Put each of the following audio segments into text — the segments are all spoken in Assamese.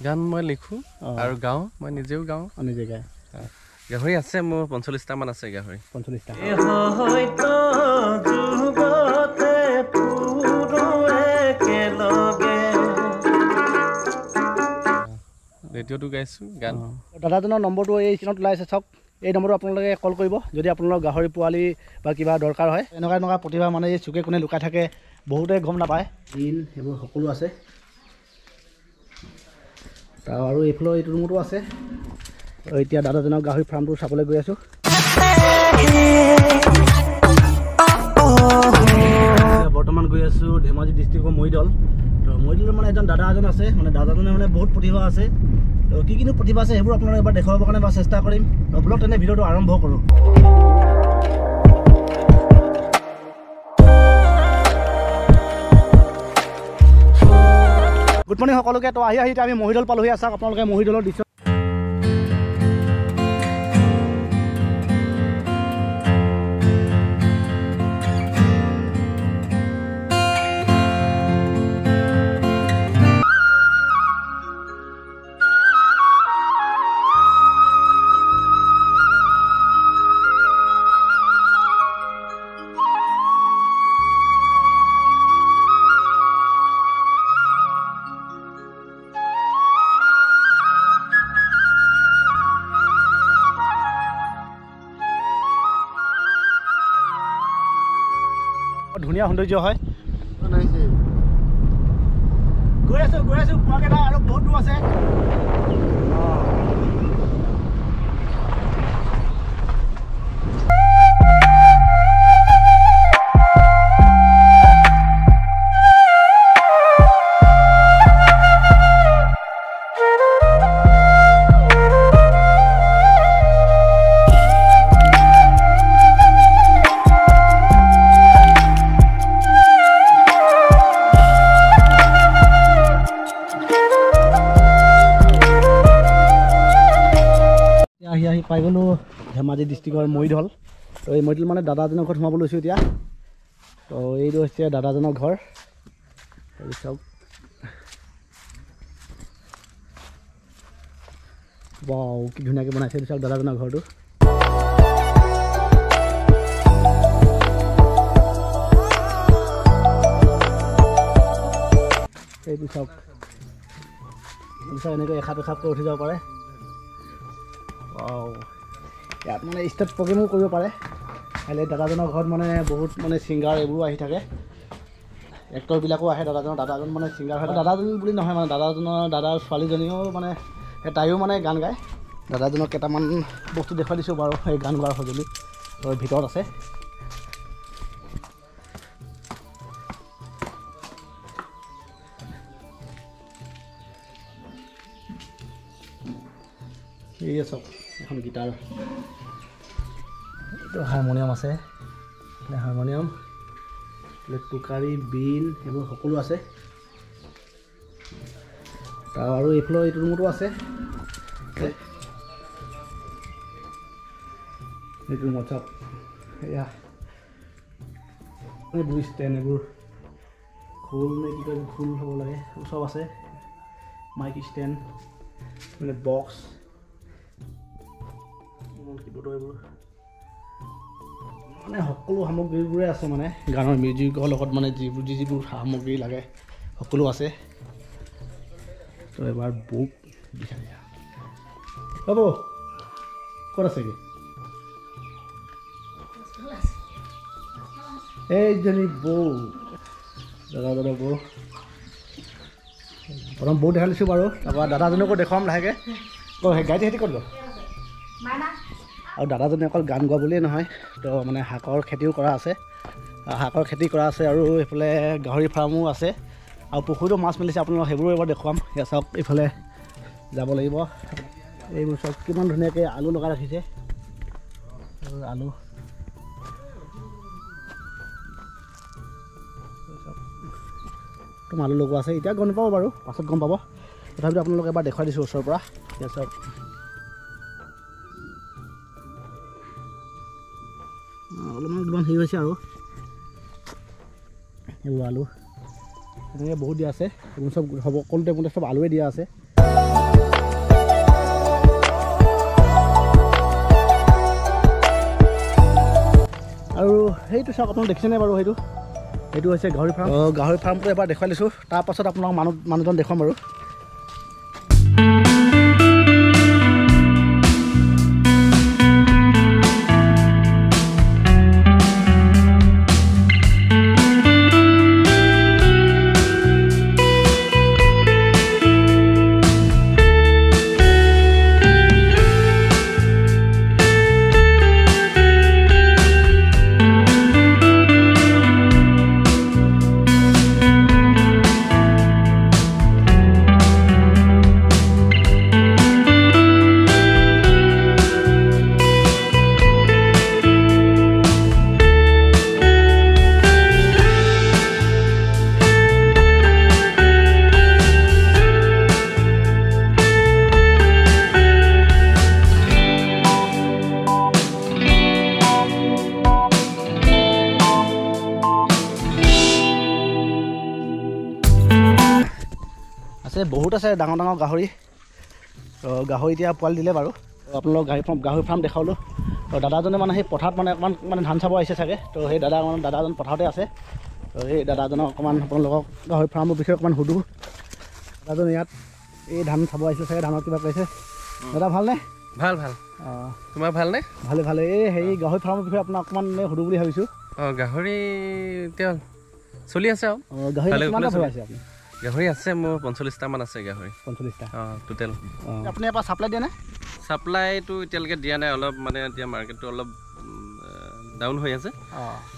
গান মই লিখো আৰু গাওঁ মই নিজেও গাওঁ নিজে গায় গাহৰি আছে মোৰ ৪৫টা মান আছে গাহৰি ৪৫টা ৰেডিঅ'টো গাইছোঁ গান দাদাজনৰ নম্বৰটো এই স্ক্ৰীণত ওলাই আছে চাওক এই নম্বৰটো আপোনালোকে কল কৰিব যদি আপোনালোকৰ গাহৰি পোৱালি বা কিবা দৰকাৰ হয় এনেকুৱা প্ৰতিভা মানে এই চুকে কোণে লুকাই থাকে বহুতে গম নাপায় দিন সেইবোৰ সকলো আছে আৰু এইফালে এইটো ৰুমতো আছে এতিয়া দাদাজনৰ গাহৰি ফাৰ্মটো চাবলৈ গৈ আছোঁ বৰ্তমান গৈ আছোঁ ধেমাজি ডিষ্ট্ৰিক্টৰ মৰিদল তো মৰিদলৰ মানে এজন দাদা এজন আছে মানে দাদাজনে মানে বহুত প্ৰতিভা আছে তো কি কিনো প্ৰতিভা আছে সেইবোৰ আপোনালোকে এবাৰ দেখুৱাবৰ কাৰণে বা চেষ্টা কৰিম বলক তেনে ভিডিঅ'টো আৰম্ভ কৰোঁ গুড মৰ্ণিং সকলোকে তো আহি আমি মহিদল পালোহি আছাক আপোনালোকে মহিদলৰ দৃশ্য ধুনীয়া সৌন্দৰ্য হয় গৈ আছোঁ পোৱাকেইটা আৰু বহুত দূৰ আছে আহি পাই গ'লোঁ ধেমাজি ডিষ্ট্ৰিক্টৰ মৰিদল তো এই মৰিদল মানে দাদাজনৰ ঘৰত সোমাব লৈছোঁ এতিয়া তো এইটো হৈছে দাদাজনৰ ঘৰ চাওক বাও কি ধুনীয়াকৈ বনাইছে চাওক দাদাজনৰ ঘৰটো এইটো চাওক এনেকৈ এখাপ এখাপকৈ উঠি যাব পাৰে ইয়াত মানে ষ্টেজ প্ৰগ্ৰেমো কৰিব পাৰে কাইলৈ দাদাজনৰ ঘৰত মানে বহুত মানে ছিংগাৰ এইবোৰো আহি থাকে এক্টৰবিলাকো আহে দাদাজন মানে ছিংগাৰ হয় দাদাজন বুলি নহয় মানে দাদাৰ ছোৱালীজনীও মানে তাইও মানে গান গায় দাদাজনক কেইটামান বস্তু দেখুৱাই দিছোঁ বাৰু সেই গান গোৱাৰ সঁজুলি ভিতৰত আছে এই চাওক এখন গিটাৰ এইটো হাৰমনিয়াম আছে হাৰমনিয়াম টুকাৰী বিন এইবোৰ সকলো আছে তাৰ আৰু এইফালে এইটো ৰুমতো আছে এইটো ৰুমত চাওক এয়া এইবোৰ ষ্টেণ্ড এইবোৰ খোল নে কি কয় খোল হ'ব লাগে চব আছে মাইক ষ্টেণ্ড মানে বক্স মানে সকলো সামগ্ৰীবোৰে আছে মানে গানৰ মিউজিকৰ লগত মানে যিবোৰ সামগ্ৰী লাগে সকলো আছে তো এবাৰ বুক বিচাৰি হ'ব ক'ত আছেগৈ এইজনী বৌ দাদা বৌ প্ৰথম বৌ দেখাই লৈছোঁ বাৰু তাৰপৰা দাদাজনকো দেখুৱাম লাহেকৈ সেই গাড়ীতে সিহঁতি ক'ত গ'ল আৰু দাদাজনে অকল গান গোৱা বুলিয়েই নহয় তো মানে শাকৰ খেতিও কৰা আছে আৰু এইফালে গাহৰি ফাৰ্মো আছে আৰু পুখুৰীতো মাছ মেলিছে আপোনালোকক সেইবোৰো এবাৰ দেখুৱাম এয়া চাওক এইফালে যাব লাগিব এইবোৰ চাওক কিমান ধুনীয়াকৈ আলু লগাই ৰাখিছে আলু তো আলু লগোৱা আছে এতিয়া গম নাপাব বাৰু পাছত গম পাব তথাপিতো আপোনালোকে এবাৰ দেখুৱাই দিছোঁ ওচৰৰ পৰা এয়া চাওক অলপমান হেৰি হৈছে আৰু এইবোৰ আলু এনেকৈ বহুত দিয়া আছে এইবোৰ চব সকলোতে চব আলুৱে দিয়া আছে আৰু সেইটো চাওক আপোনালোকে দেখিছেনে বাৰু সেইটো হৈছে গাহৰি ফাৰ্ম গাহৰি ফাৰ্মটো এবাৰ দেখুৱাই লৈছোঁ তাৰপাছত আপোনাক মানুহজন দেখুৱাম বাৰু বহুত আছে ডাঙৰ ডাঙৰ গাহৰি গাহৰি এতিয়া পোৱালি দিলে বাৰু আপোনালোক গাহৰি ফাৰ্ম দেখালোঁ দাদাজনে মানে সেই পথাৰত মানে অকণমান মানে ধান চাব আহিছে চাগে তো সেই দাদাজন পথাৰতে আছে তো সেই দাদাজনক অকণমান আপোনালোকক গাহৰি ফাৰ্মৰ বিষয়ে অকণমান সুধোঁ দাদাজন ইয়াত এই ধান চাব আহিছে চাগে ধানত কিবা কৈছে দাদা ভালনে ভাল ভাল অঁ তোমাৰ ভালনে ভালে এই হেৰি গাহৰি ফাৰ্মৰ বিষয়ে আপোনাক অকণমান সুধোঁ বুলি ভাবিছোঁ গাহৰি এতিয়া চলি আছে আৰু গাহৰি কিমানটা ভৰাইছে আপুনি গাহৰি আছে মোৰ 45টা মান আছে গাহৰি 45টা টোটেল আপুনি এবাৰ ছাপ্লাই দিয়ে নে ছাপ্লাইটো এতিয়ালৈকে দিয়া নাই অলপ মানে এতিয়া মাৰ্কেটটো অলপ ডাউন হৈ আছে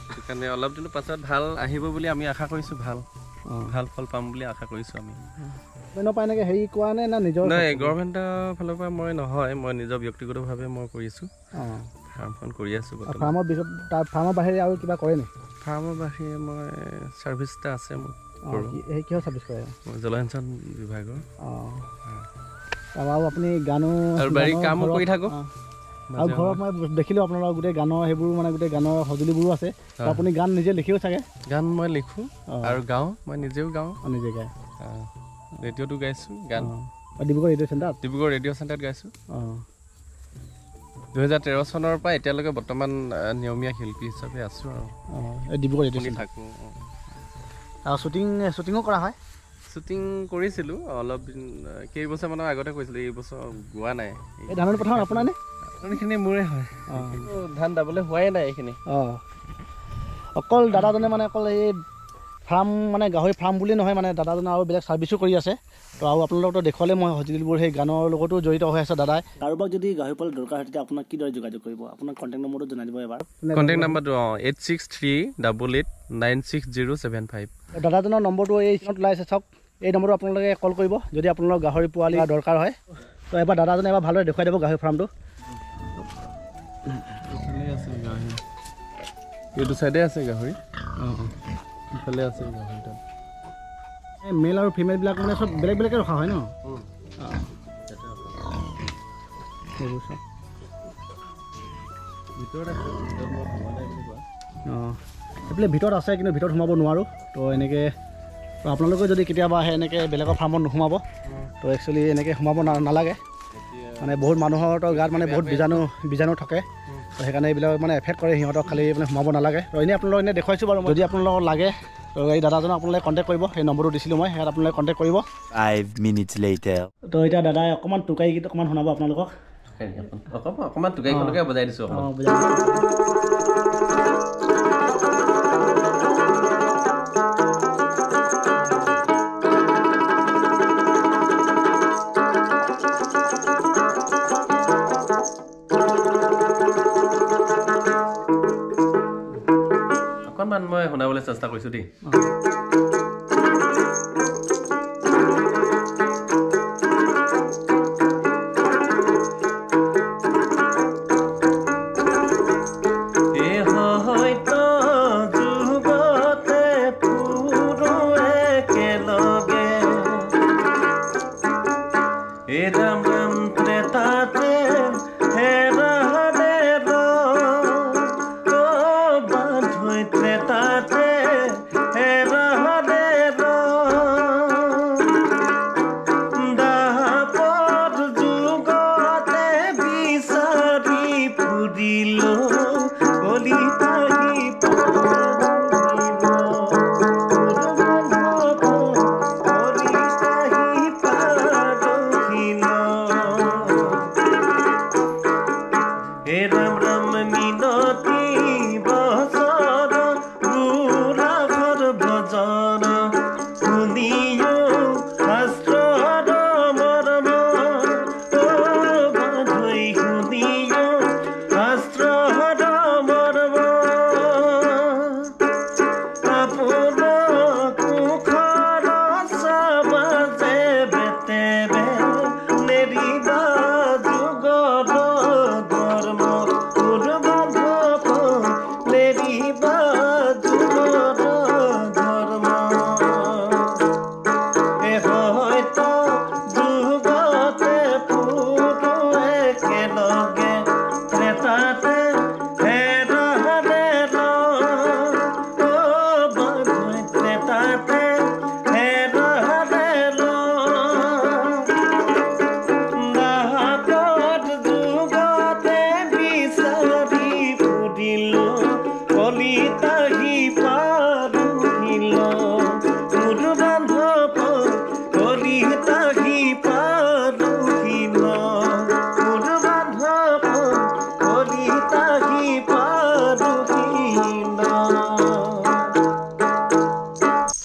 সেইটো কাৰণে অলপ দিনৰ পাছত ভাল আহিব বুলি আমি আশা কৰিছোঁ ভাল ফল পাম বুলি আশা কৰিছোঁ আমি নাপায় এনেকৈ হেৰি কোৱা নে না নিজৰ নাই গভৰ্ণমেণ্টৰ ফালৰ পৰা মই নহয় মই নিজৰ ব্যক্তিগতভাৱে মই কৰিছোঁ ফাৰ্মখন কৰি আছোঁ ফাৰ্মৰ বাহিৰে আৰু কিবা কৰে নি ফাৰ্মৰ বাহিৰে মই ছাৰ্ভিচ এটা আছে মোৰ কিহৰ ছাৰ্ভিচ কৰে জলসিঞ্চন বিভাগৰ আৰু আপুনি গানো আৰু বাৰী কামো কৰি থাকোঁ আৰু ঘৰত মই দেখিলোঁ আপোনালোকৰ গোটেই গানৰ সেইবোৰ মানে গোটেই গানৰ সঁজুলিবোৰো আছে আপুনি গান নিজে লিখিও চাগে গান মই লিখোঁ আৰু গাওঁ মই নিজেও গাওঁ নিজে গায় ৰেডিঅ'টো গাইছোঁ গান ডিব্ৰুগড় ৰেডিঅ' চেণ্টাৰত গাইছোঁ 2013 চনৰ পৰা এতিয়ালৈকে বৰ্তমান নিয়মীয়া শিল্পী হিচাপে আছোঁ আৰু ডিব্ৰুগড় ৰেডিঅ' থাকোঁ আৰু শ্বুটিঙো কৰা হয় শ্বুটিং কৰিছিলোঁ অলপ দিন কেইবছৰমানৰ আগতে কৰিছিলোঁ এইবছৰ গোৱা নাই এই ধানৰ পথাৰ আপোনাৰ নে এইখিনি মোৰে হয় ধান দাবলৈ হোৱাই নাই এইখিনি অকল দাদাজনে মানে অকল এই ফাৰ্ম মানে গাহৰি ফাৰ্ম বুলি নহয় মানে দাদাজনে আৰু বেলেগ ছাৰ্ভিচো কৰি আছে তো আৰু আপোনালোকতো দেখুৱালে মই সঁজুলিবোৰ সেই গানৰ লগতো জড়িত হৈ আছে দাদাই কাৰোবাক যদি গাহৰি পোৱালি দৰকাৰ হয় তেতিয়া আপোনাক কিদৰে যোগাযোগ কৰিব আপোনাৰ কণ্টেক্ট নম্বৰটো জনাই দিব এবাৰ কণ্টেক্ট নম্বৰটো 8638889075 দাদাজনৰ নম্বৰটো এই ওলাইছে চাওক এই নম্বৰটো আপোনালোকে কল কৰিব যদি আপোনালোকৰ গাহৰি পোৱালি দৰকাৰ হয় তো এবাৰ দাদাজনে এবাৰ ভালদৰে দেখুৱাই দিব গাহৰি ফাৰ্মটো এইটো চাইডে আছে গাহৰি ইফালে আছে গাহৰিটো এই মেল আৰু ফিমেলবিলাক মানে চব বেলেগ বেলেগকৈ ৰখা হয় ন সেইবোৰ চব এইফালে ভিতৰত আছে কিন্তু ভিতৰত সোমাব নোৱাৰোঁ তো এনেকৈ তো আপোনালোকে যদি কেতিয়াবা আহে এনেকৈ বেলেগৰ ফাৰ্মত নোসোমাব তো একচুৱেলি এনেকৈ সোমাব নালাগে মানে বহুত মানুহৰ গাত মানে বহুত বীজাণু থাকে তো সেইকাৰণে এইবিলাক মানে এফেক্ট কৰে সিহঁতক খালি মানে সোমাব নালাগে তো এনেই আপোনালোকক এনেই দেখুৱাইছোঁ বাৰু যদি আপোনালোকক লাগে তো এই দাদাজনক আপোনালোকে কণ্টেক্ট কৰিব সেই নম্বৰটো দিছিলোঁ মই সেয়াত আপোনালোকে কণ্টেক্ট কৰিব 5 minutes later তো এতিয়া দাদাই অকণমান টোকাই গীত অকণমান শুনাব আপোনালোকক অকণমান টোকাইখনকে বজাই দিছোঁ অকণমান মই শুনাবলৈ চেষ্টা কৰিছোঁ দেই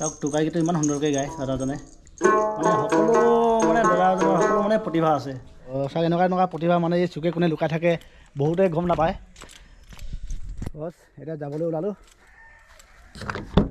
চাওক টোকাইকেইটা ইমান সুন্দৰকৈ গায় দাদাজনে মানে সকলো মানে দাদাজনৰ সকলো মানে প্ৰতিভা আছে চাওক এনেকুৱা প্ৰতিভা মানে এই চুকে কোণে লুকাই থাকে বহুতে গম নাপায় বছ এতিয়া যাবলৈ ওলালোঁ